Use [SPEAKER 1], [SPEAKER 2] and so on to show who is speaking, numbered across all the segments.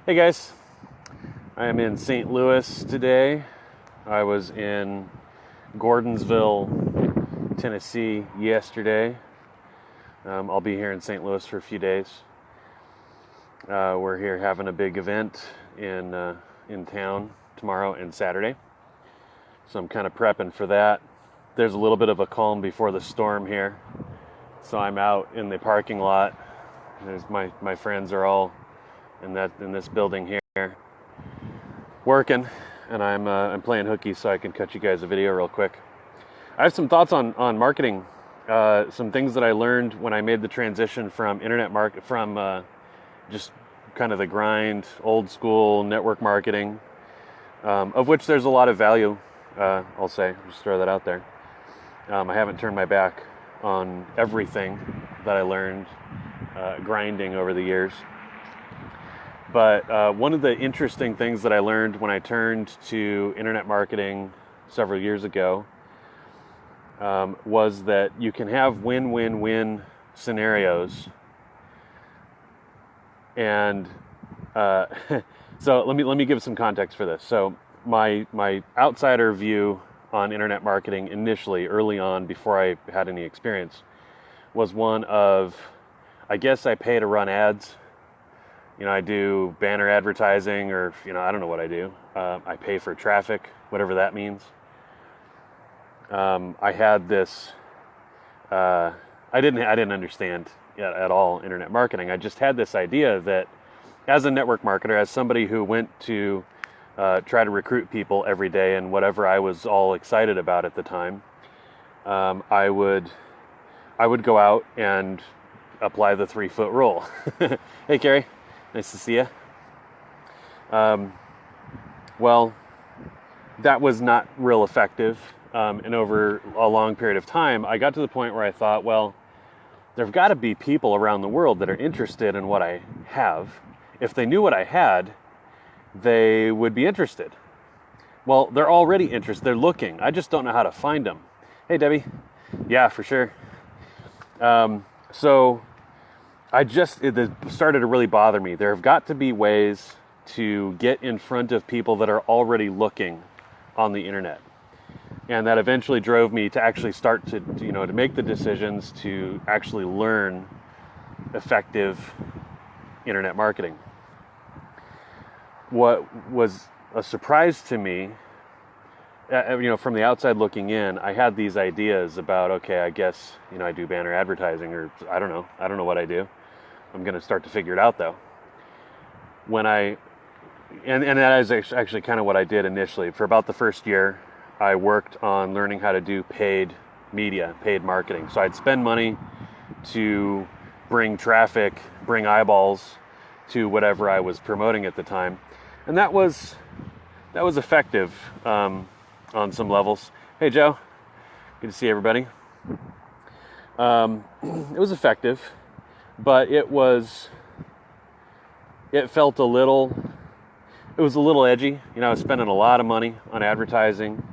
[SPEAKER 1] Hey guys, I am in St. Louis today. I was in Gordonsville, Tennessee yesterday. I'll be here in St. Louis for a few days. We're here having a big event in town tomorrow and Saturday, so I'm kind of prepping for that. There's a little bit of a calm before the storm here, so I'm out in the parking lot. There's my friends are all in this building here working, and I'm playing hooky so I can cut you guys a video real quick. I have some thoughts on marketing, some things that I learned when I made the transition from just kind of the grind, old school network marketing, of which there's a lot of value. I'll just throw that out there. I haven't turned my back on everything that I learned grinding over the years. But one of the interesting things that I learned when I turned to internet marketing several years ago was that you can have win-win-win scenarios. And so let me give some context for this. So my outsider view on internet marketing initially, early on, before I had any experience, was one of, I guess I pay to run ads. I do banner advertising, or I don't know what I do. I pay for traffic, whatever that means. I had this. I didn't understand at all internet marketing. I just had this idea that, as a network marketer, as somebody who went to try to recruit people every day, and whatever I was all excited about at the time, I would go out and apply the 3-foot rule. Hey, Carrie. Nice to see you. Well, that was not real effective. And over a long period of time, I got to the point where I thought, well, there've got to be people around the world that are interested in what I have. If they knew what I had, they would be interested. Well, they're already interested. They're looking. I just don't know how to find them. Hey, Debbie. Yeah, for sure. So it started to really bother me. There have got to be ways to get in front of people that are already looking on the internet. And that eventually drove me to actually start to make the decisions to actually learn effective internet marketing. What was a surprise to me, from the outside looking in, I had these ideas about, okay, I guess, I do banner advertising, or I don't know what I do. I'm going to start to figure it out, though. And that is actually kind of what I did initially. For about the first year, I worked on learning how to do paid media, paid marketing. So I'd spend money to bring traffic, bring eyeballs to whatever I was promoting at the time. And that was effective on some levels. Hey, Joe. Good to see everybody. It was effective. But it was a little edgy. I was spending a lot of money on advertising,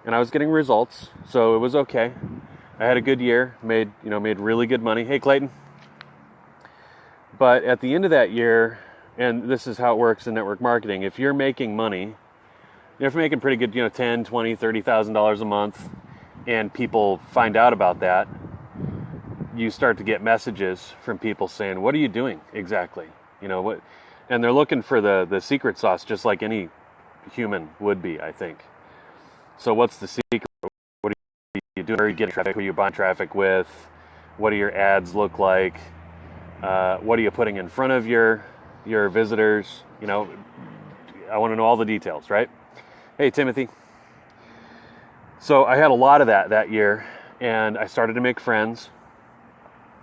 [SPEAKER 1] and I was getting results, so it was okay. I had a good year, made really good money. Hey, Clayton. But at the end of that year, and this is how it works in network marketing, if you're making money, if you're making pretty good, $10,000, $20,000, $30,000 a month, and people find out about that, you start to get messages from people saying, what are you doing exactly? What? And they're looking for the secret sauce, just like any human would be, I think. So what's the secret? What are you doing? Where are you getting traffic? Who are you buying traffic with? What do your ads look like? What are you putting in front of your visitors? I want to know all the details, right? Hey, Timothy. So I had a lot of that year, and I started to make friends.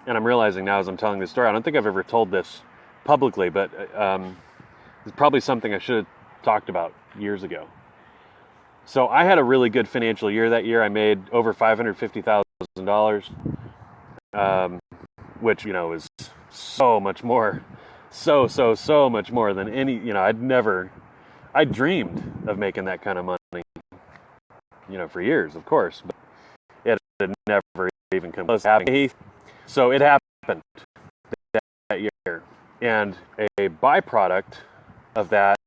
[SPEAKER 1] And I'm realizing now as I'm telling this story, I don't think I've ever told this publicly, but it's probably something I should have talked about years ago. So I had a really good financial year that year. I made over $550,000, which, is so much more, so much more than any, I dreamed of making that kind of money, for years, of course, but it had never even come close to happening. So it happened that year. And a byproduct of that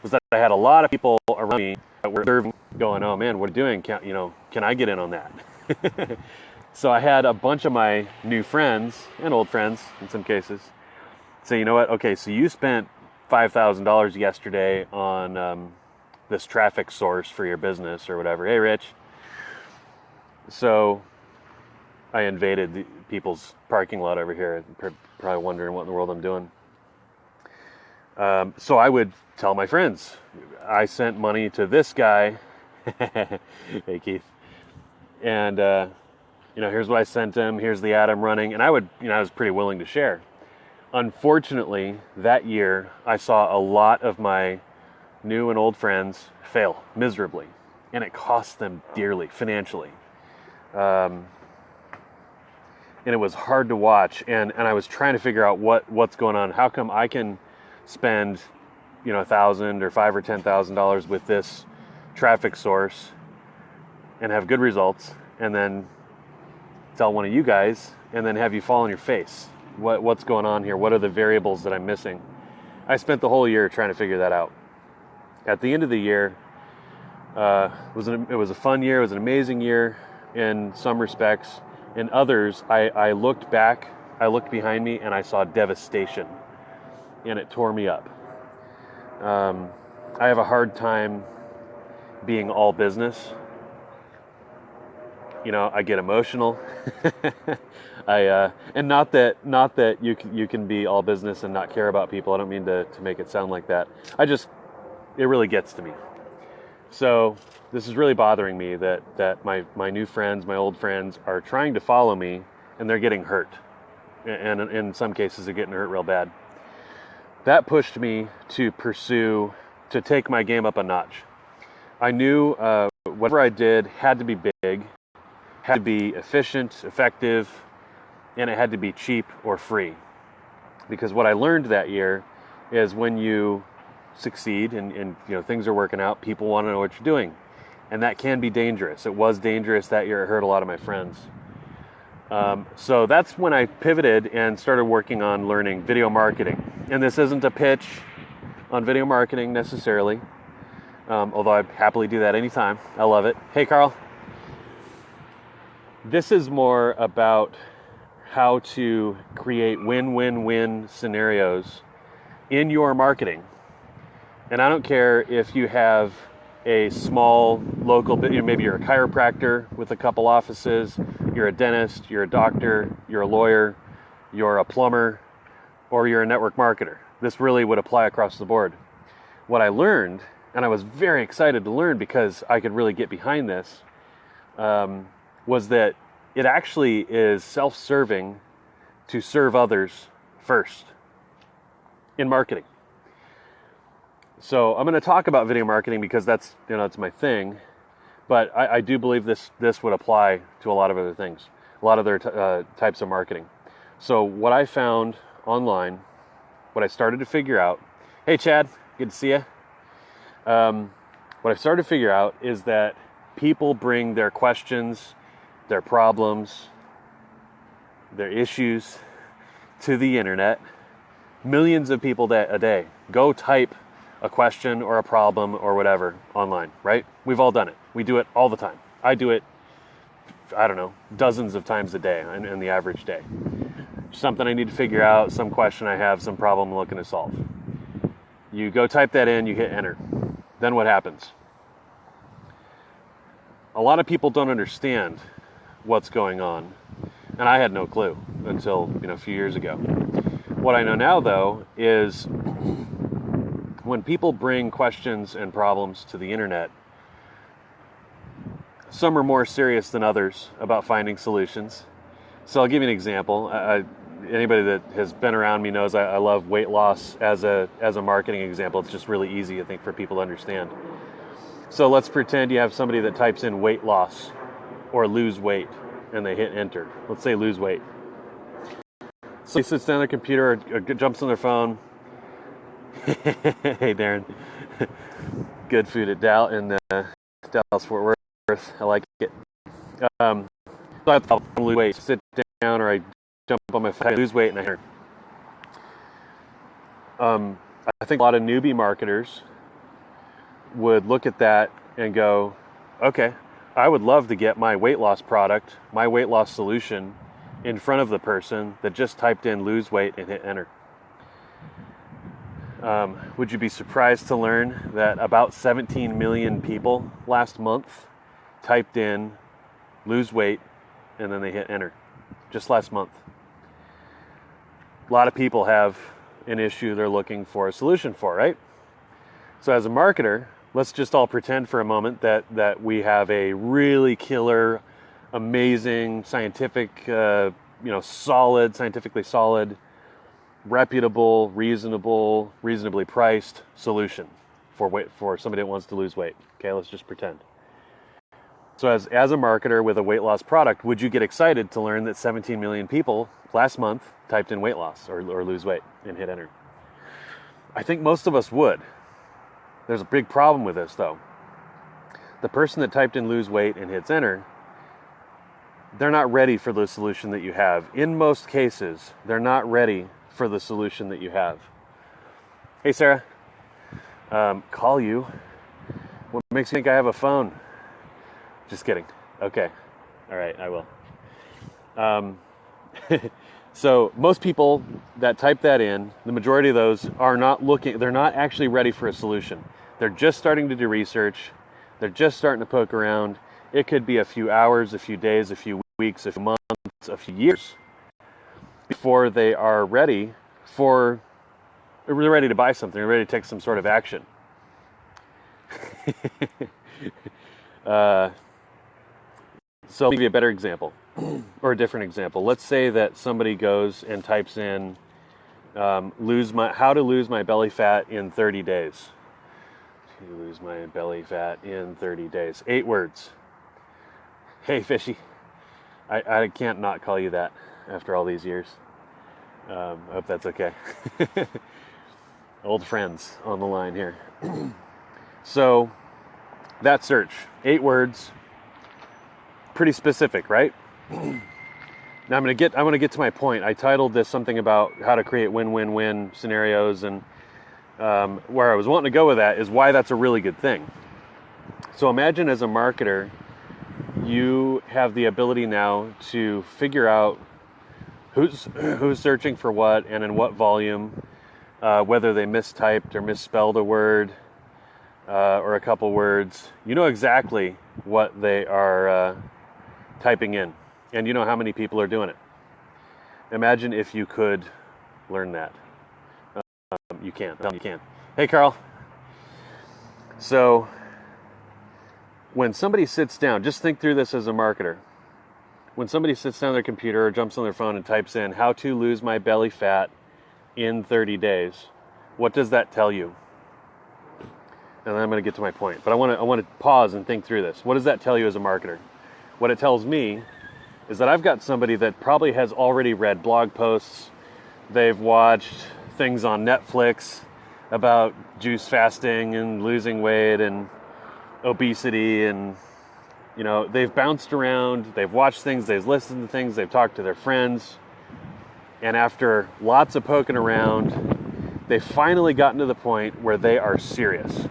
[SPEAKER 1] was that I had a lot of people around me that were observing, going, "Oh man, what are you doing? Can I get in on that?" So I had a bunch of my new friends and old friends in some cases say, "You know what? Okay, so you spent $5,000 yesterday on this traffic source for your business or whatever. Hey, Rich." So I invaded people's parking lot over here, probably wondering what in the world I'm doing. So I would tell my friends, I sent money to this guy. Hey, Keith. And, here's what I sent him. Here's the ad I'm running. And I was pretty willing to share. Unfortunately, that year, I saw a lot of my new and old friends fail miserably. And it cost them dearly financially. And it was hard to watch. And I was trying to figure out what's going on. How come I can spend, $1,000 or $5,000 or $10,000 with this traffic source and have good results, and then tell one of you guys and then have you fall on your face? What's going on here? What are the variables that I'm missing? I spent the whole year trying to figure that out. At the end of the year, it was a fun year. It was an amazing year in some respects. In others, I looked back, I looked behind me, and I saw devastation, and it tore me up. I have a hard time being all business. I get emotional. And not that you can be all business and not care about people. I don't mean to make it sound like that. It really gets to me. So this is really bothering me that my new friends, my old friends are trying to follow me and they're getting hurt. And in some cases they're getting hurt real bad. That pushed me to take my game up a notch. I knew whatever I did had to be big, had to be efficient, effective, and it had to be cheap or free. Because what I learned that year is when you succeed and things are working out, people want to know what you're doing. And that can be dangerous. It was dangerous that year. It hurt a lot of my friends. So that's when I pivoted and started working on learning video marketing. And this isn't a pitch on video marketing necessarily, although I'd happily do that anytime. I love it. Hey, Carl. This is more about how to create win-win-win scenarios in your marketing. And I don't care if you have a small local, maybe you're a chiropractor with a couple offices, you're a dentist, you're a doctor, you're a lawyer, you're a plumber, or you're a network marketer. This really would apply across the board. What I learned, and I was very excited to learn because I could really get behind this, was that it actually is self-serving to serve others first in marketing. So I'm going to talk about video marketing because that's it's my thing, but I do believe this would apply to a lot of other things, a lot of other types of marketing. So what I found online, what I started to figure out, hey Chad, good to see you. What I started to figure out is that people bring their questions, their problems, their issues to the internet. Millions of people a day go type a question or a problem or whatever online, right? We've all done it. We do it all the time. I do it, I don't know, dozens of times a day in the average day. Something I need to figure out, some question I have, some problem I'm looking to solve. You go type that in, you hit enter. Then what happens? A lot of people don't understand what's going on, and I had no clue until a few years ago. What I know now, though, is when people bring questions and problems to the internet, some are more serious than others about finding solutions. So I'll give you an example. Anybody that has been around me knows I love weight loss as a marketing example. It's just really easy, I think, for people to understand. So let's pretend you have somebody that types in weight loss or lose weight, and they hit enter. Let's say lose weight. So he sits down on their computer or jumps on their phone. Hey, Darren. Good food at Dallas Fort Worth. I like it. So I lose weight. Sit down or I jump on my phone, lose weight, and I enter. I think a lot of newbie marketers would look at that and go, okay, I would love to get my weight loss product, my weight loss solution in front of the person that just typed in lose weight and hit enter. Would you be surprised to learn that about 17 million people last month typed in lose weight and then they hit enter? Just last month. A lot of people have an issue they're looking for a solution for, right? So as a marketer, let's just all pretend for a moment that we have a really killer, amazing, scientific, solid, scientifically solid, reputable, reasonably priced solution for somebody that wants to lose weight. Okay, let's just pretend. So as a marketer with a weight loss product, would you get excited to learn that 17 million people last month typed in weight loss or lose weight and hit enter? I think most of us would. There's a big problem with this, though. The person that typed in lose weight and hits enter, they're not ready for the solution that you have. In most cases, they're not ready for the solution that you have. Hey, Sarah. Call you. What makes you think I have a phone? Just kidding. Okay. All right, I will. So most people that type that in, the majority of those are not looking, they're not actually ready for a solution. They're just starting to do research. They're just starting to poke around. It could be a few hours, a few days, a few weeks, a few months, a few years before they are ready they're ready to buy something, they're ready to take some sort of action. So I'll give you a better example, or a different example. Let's say that somebody goes and types in how to lose my belly fat in 30 days. To lose my belly fat in 30 days. 8 words. Hey, fishy. I can't not call you that after all these years. I hope that's okay. Old friends on the line here. So that search, 8 words. Pretty specific, right? Now I'm going to get to my point. I titled this something about how to create win-win-win scenarios, and where I was wanting to go with that is why that's a really good thing. So imagine as a marketer, you have the ability now to figure out who's searching for what and in what volume, whether they mistyped or misspelled a word or a couple words. You know exactly what they are typing in, and you know how many people are doing it. Imagine if you could learn that. You can. Hey, Carl. So when somebody sits down, just think through this as a marketer. When somebody sits down on their computer or jumps on their phone and types in how to lose my belly fat in 30 days, what does that tell you? And then I'm going to get to my point, but I want to pause and think through this. What does that tell you as a marketer? What it tells me is that I've got somebody that probably has already read blog posts. They've watched things on Netflix about juice fasting and losing weight and obesity, and they've bounced around, they've watched things, they've listened to things, they've talked to their friends, and after lots of poking around, they've finally gotten to the point where they are serious.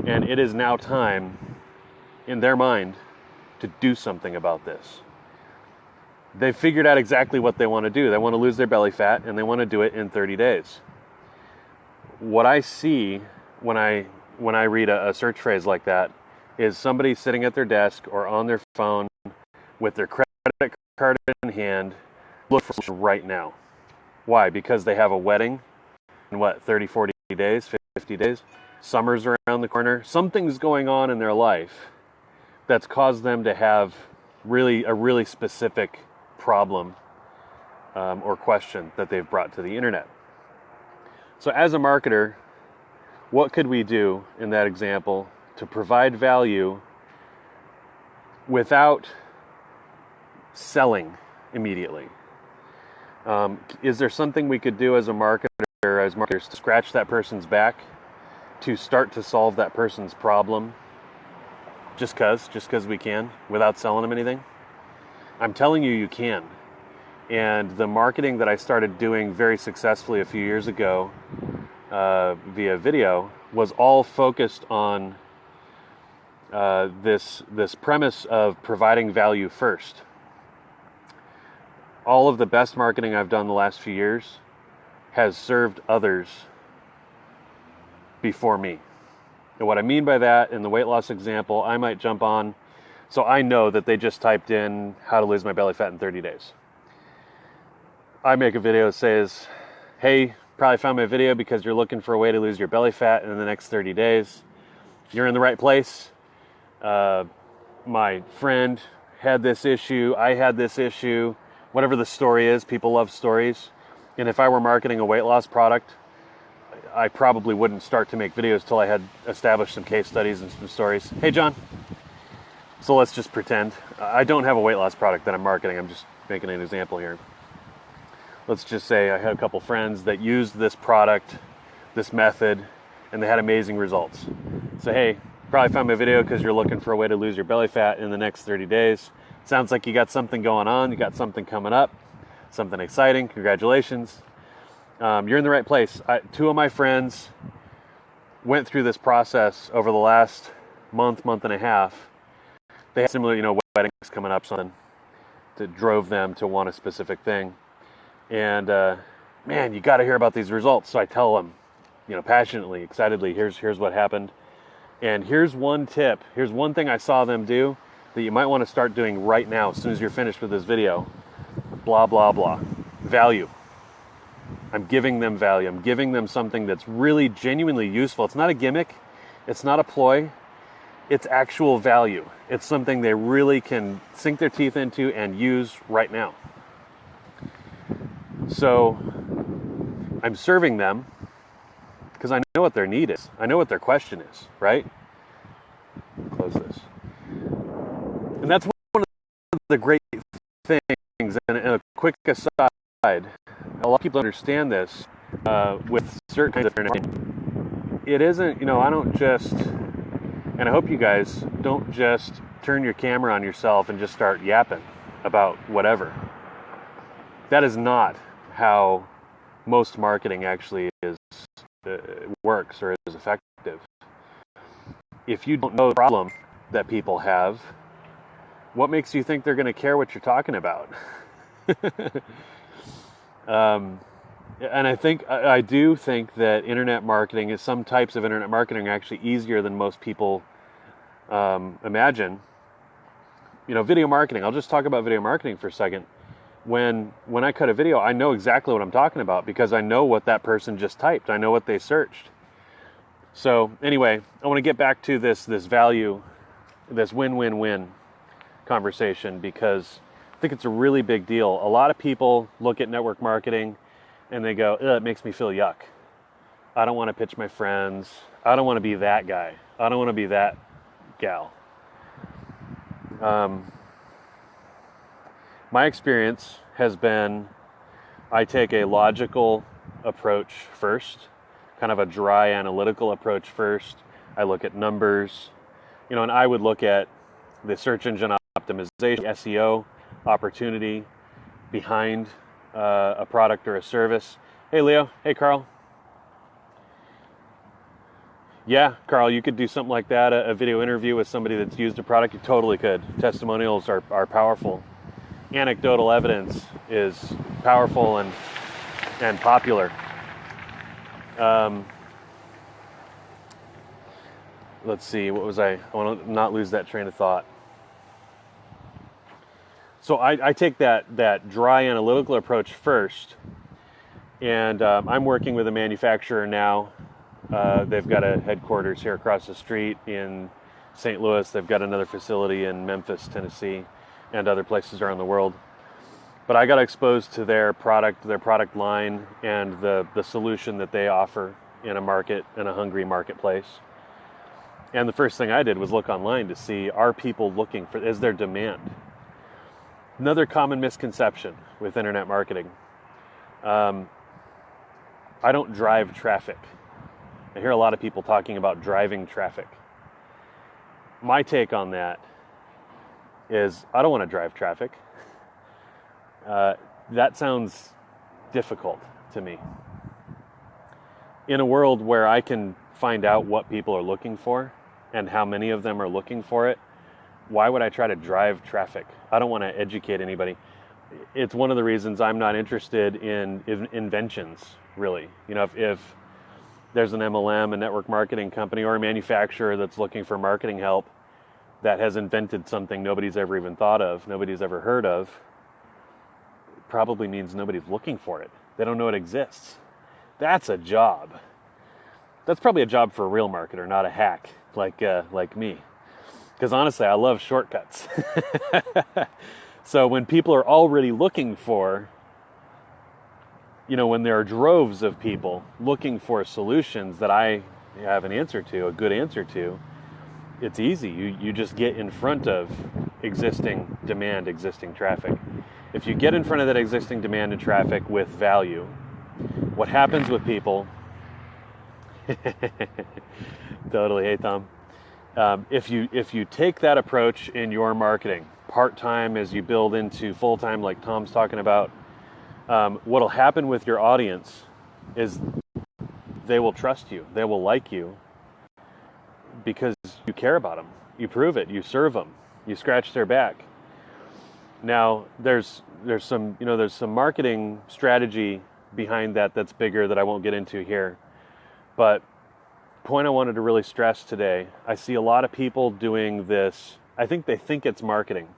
[SPEAKER 1] And it is now time, in their mind, to do something about this. They've figured out exactly what they want to do. They want to lose their belly fat, and they want to do it in 30 days. What I see when I read a search phrase like that is somebody sitting at their desk or on their phone with their credit card in hand, look for right now. Why? Because they have a wedding in 30, 40 days, 50 days? Summer's around the corner. Something's going on in their life that's caused them to have a really specific problem or question that they've brought to the internet. So as a marketer, what could we do in that example to provide value without selling immediately? Is there something we could do as marketers to scratch that person's back, to start to solve that person's problem just because we can, without selling them anything? I'm telling you, you can. And the marketing that I started doing very successfully a few years ago via video was all focused on this premise of providing value first. All of the best marketing I've done the last few years has served others before me. And what I mean by that, in the weight loss example, I might jump on, so I know that they just typed in how to lose my belly fat in 30 days. I make a video that says, hey, probably found my video because you're looking for a way to lose your belly fat in the next 30 days. You're in the right place. My friend had this issue. I had this issue. Whatever the story is, people love stories. And if I were marketing a weight loss product, I probably wouldn't start to make videos till I had established some case studies and some stories. Hey, John. So let's just pretend. I don't have a weight loss product that I'm marketing. I'm just making an example here. Let's just say I had a couple friends that used this product, this method, and they had amazing results. So, hey, probably found my video because you're looking for a way to lose your belly fat in the next 30 days. Sounds like you got something going on. You got something coming up, something exciting. Congratulations. You're in the right place. Two of my friends went through this process over the last month and a half. They had similar, weddings coming up, something that drove them to want a specific thing. And man, you got to hear about these results. So I tell them, passionately, excitedly, here's what happened. And here's one tip. Here's one thing I saw them do that you might want to start doing right now as soon as you're finished with this video. Blah, blah, blah. Value. I'm giving them value. I'm giving them something that's really genuinely useful. It's not a gimmick. It's not a ploy. It's actual value. It's something they really can sink their teeth into and use right now. So I'm serving them because I know what their need is. I know what their question is, right? Close this. And that's one of the great things. And a quick aside, a lot of people understand this with certain kinds of internet. It isn't, I don't just, and I hope you guys don't just turn your camera on yourself and just start yapping about whatever. That is not how most marketing actually works or is effective. If you don't know the problem that people have, what makes you think they're going to care what you're talking about? And I do think that internet marketing some types of internet marketing are actually easier than most people imagine. Video marketing, I'll just talk about video marketing for a second. When I cut a video, I know exactly what I'm talking about because I know what that person just typed. I know what they searched. So anyway, I want to get back to this value, this win-win-win conversation, because I think it's a really big deal. A lot of people look at network marketing and they go, it makes me feel yuck. I don't want to pitch my friends. I don't want to be that guy. I don't want to be that gal. My experience has been I take a logical approach first, kind of a dry analytical approach first. I look at numbers, and I would look at the search engine optimization, SEO opportunity behind a product or a service. Hey, Leo. Hey, Carl. Yeah, Carl, you could do something like that, a video interview with somebody that's used a product. You totally could. Testimonials are powerful. Anecdotal evidence is powerful and popular. Let's see, what was I want to not lose that train of thought. So I take that dry analytical approach first, and I'm working with a manufacturer now. They've got a headquarters here across the street in St. Louis. They've got another facility in Memphis, Tennessee, and other places around the world. But I got exposed to their product line, and the solution that they offer in a hungry marketplace. And the first thing I did was look online to see, are people looking for, is there demand? Another common misconception with internet marketing. I don't drive traffic. I hear a lot of people talking about driving traffic. My take on that is I don't want to drive traffic. That sounds difficult to me. in a world where I can find out what people are looking for and how many of them are looking for it, why would I try to drive traffic? I don't want to educate anybody. It's one of the reasons I'm not interested in inventions, really. You know, if there's an MLM, a network marketing company, or a manufacturer that's looking for marketing help that has invented something nobody's ever even thought of, nobody's ever heard of, probably means nobody's looking for it. They don't know it exists. That's a job. That's probably a job for a real marketer, not a hack like me. Because honestly, I love shortcuts. So when people are already looking for, you know, when there are droves of people looking for solutions that I have an answer to, a good answer to, it's easy. You just get in front of existing demand, existing traffic. If you get in front of that existing demand and traffic with value, what happens with people, totally, hey Tom, if you take that approach in your marketing, part-time as you build into full-time like Tom's talking about, what'll happen with your audience is they will trust you, they will like you because you care about them, you prove it, you serve them, you scratch their back. Now there's some marketing strategy behind that that's bigger that I won't get into here, but point I wanted to really stress today, I see a lot of people doing this. I think they think it's marketing.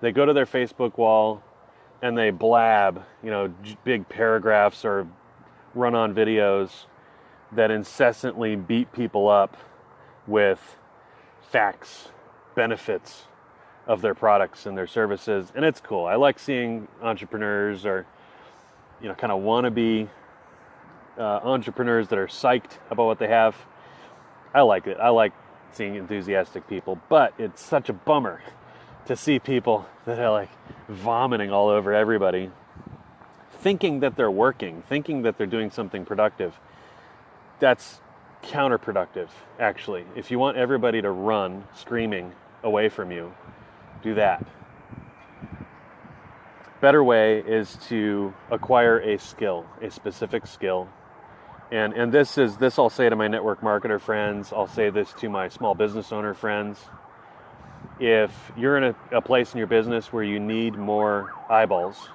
[SPEAKER 1] They go to their Facebook wall and they blab, you know, big paragraphs or run on videos that incessantly beat people up with facts, benefits of their products and their services. And it's cool. I like seeing entrepreneurs or, you know, kind of wannabe entrepreneurs that are psyched about what they have. I like it. I like seeing enthusiastic people, but it's such a bummer to see people that are like vomiting all over everybody, thinking that they're working, thinking that they're doing something productive. That's counterproductive, actually. If you want everybody to run screaming away from you, do that. Better way is to acquire a skill, a specific skill. And this I'll say to my network marketer friends, I'll say this to my small business owner friends. If you're in a place in your business where you need more eyeballs,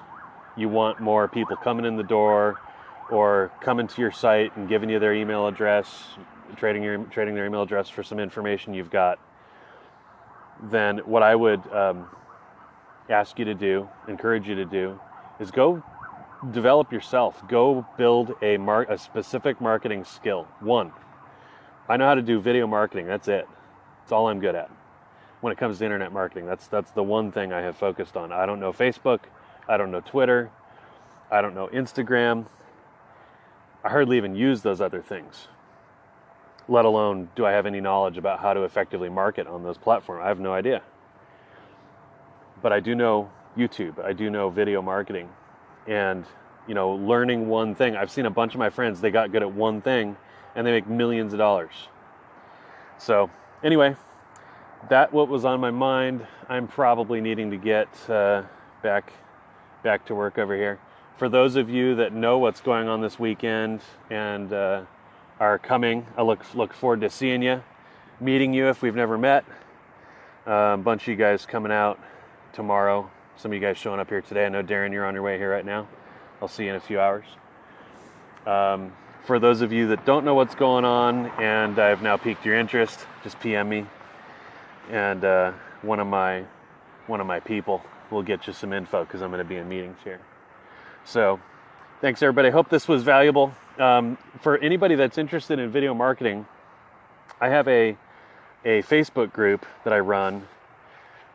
[SPEAKER 1] you want more people coming in the door or coming to your site and giving you their email address, trading their email address for some information you've got, then what I would ask you to do, encourage you to do, is go develop yourself. Go build a specific marketing skill. One, I know how to do video marketing. That's it. That's all I'm good at. When it comes to internet marketing, that's the one thing I have focused on. I don't know Facebook. I don't know Twitter. I don't know Instagram. I hardly even use those other things, let alone do I have any knowledge about how to effectively market on those platforms. I have no idea. But I do know YouTube. I do know video marketing. And, you know, learning one thing. I've seen a bunch of my friends, they got good at one thing and they make millions of dollars. So anyway, that what was on my mind. I'm probably needing to get back to work over here. For those of you that know what's going on this weekend and are coming, I look forward to seeing you, meeting you if we've never met. A bunch of you guys coming out tomorrow. Some of you guys showing up here today. I know, Darren, you're on your way here right now. I'll see you in a few hours. For those of you that don't know what's going on and I've now piqued your interest, just PM me. And one of my people will get you some info because I'm going to be in meetings here. So thanks, everybody. I hope this was valuable. For anybody that's interested in video marketing, I have a Facebook group that I run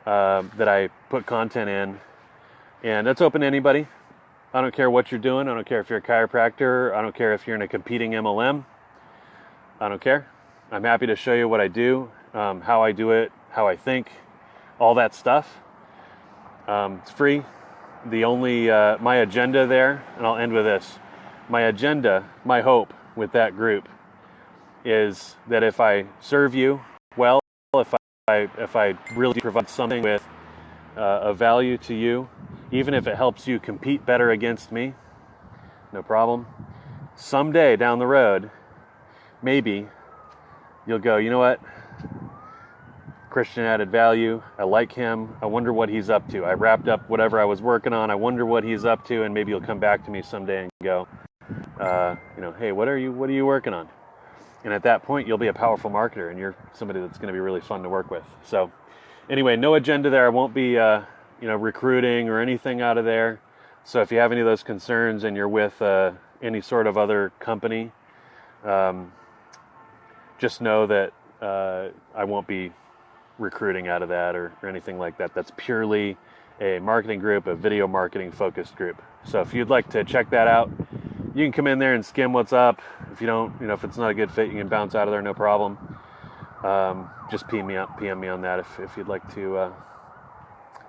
[SPEAKER 1] that I put content in, and that's open to anybody. I don't care what you're doing. I don't care if you're a chiropractor. I don't care if you're in a competing MLM. I don't care. I'm happy to show you what I do, how I do it, how I think, all that stuff. It's free. The only, my agenda there, and I'll end with this. My agenda, my hope with that group is that if I serve you well, if I really provide something with of value to you, even if it helps you compete better against me, no problem. someday down the road, maybe you'll go, you know what? Christian added value. I like him. I wonder what he's up to. I wrapped up whatever I was working on. I wonder what he's up to, and maybe you'll come back to me someday and go, hey, what are you working on? And at that point, you'll be a powerful marketer, and you're somebody that's going to be really fun to work with. So, anyway, no agenda there. I won't be, recruiting or anything out of there. So, if you have any of those concerns and you're with any sort of other company, just know that I won't be recruiting out of that or anything like that. That's purely a marketing group, a video marketing focused group. So if you'd like to check that out, you can come in there and skim what's up. If you don't, if it's not a good fit, you can bounce out of there, no problem. Just PM me on that if you'd like to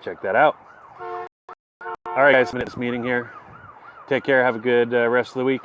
[SPEAKER 1] check that out. All right, guys, this meeting here. Take care. Have a good rest of the week.